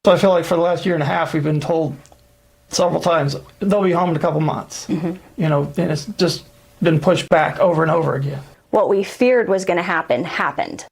So I feel like for the last year and a half, we've been told several times they'll be home in a couple months. You know, and it's just been pushed back over and over again. What we feared was going to happen happened.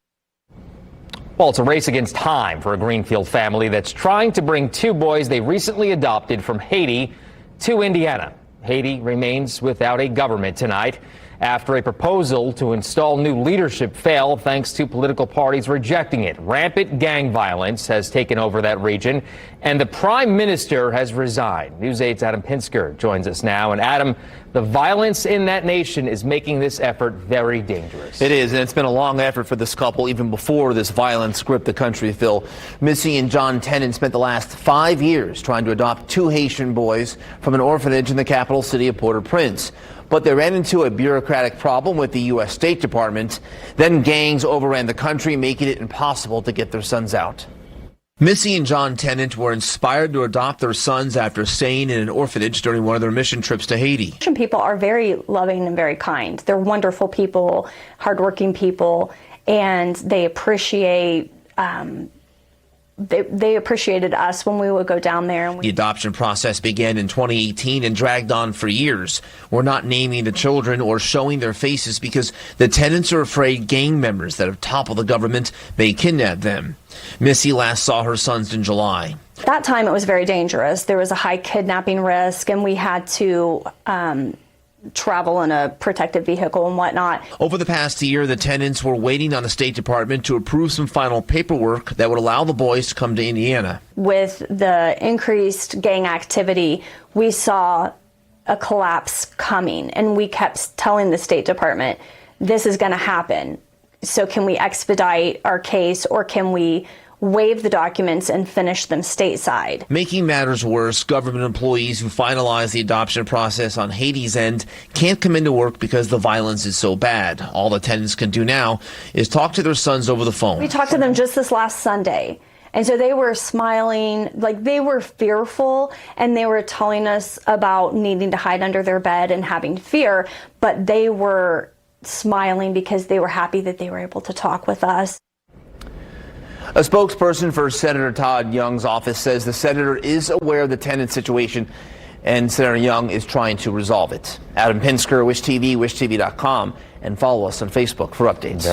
Well, it's a race against time for a Greenfield family that's trying to bring two boys they recently adopted from Haiti to Indiana. Haiti remains without a government tonight after a proposal to install new leadership failed thanks to political parties rejecting it. Rampant gang violence has taken over that region, and the prime minister has resigned. News 8's Adam Pinsker joins us now. And Adam, the violence in that nation is making this effort very dangerous. It is, and it's been a long effort for this couple even before this violence gripped the country, Phil. Missy and John Tennant spent the last 5 years trying to adopt two Haitian boys from an orphanage in the capital city of Port-au-Prince. But they ran into a bureaucratic problem with the U.S. State Department. Then gangs overran the country, making it impossible to get their sons out. Missy and John Tennant were inspired to adopt their sons after staying in an orphanage during one of their mission trips to Haiti. Haitian people are very loving and very kind. They're wonderful people, hardworking people, and they appreciate they appreciated us when we would go down there. The adoption process began in 2018 and dragged on for years. We're not naming the children or showing their faces because the Tennants are afraid gang members that have toppled the government may kidnap them. Missy last saw her sons in July. At that time, it was very dangerous. There was a high kidnapping risk, and we had to travel in a protected vehicle and whatnot. Over the past year, the Tennants were waiting on the State Department to approve some final paperwork that would allow the boys to come to Indiana. With the increased gang activity, we saw a collapse coming, and we kept telling the State Department, this is going to happen. So can we expedite our case, or can we waive the documents and finish them stateside? Making matters worse, government employees who finalize the adoption process on Haiti's end can't come into work because the violence is so bad. All the Tennants can do now is talk to their sons over the phone. We talked to them just this last Sunday, and so they were smiling, like they were fearful, and they were telling us about needing to hide under their bed and having fear, but they were smiling because they were happy that they were able to talk with us. A spokesperson for Senator Todd Young's office says the senator is aware of the Tennant situation and Senator Young is trying to resolve it. Adam Pinsker, Wish TV, wishtv.com, and follow us on Facebook for updates.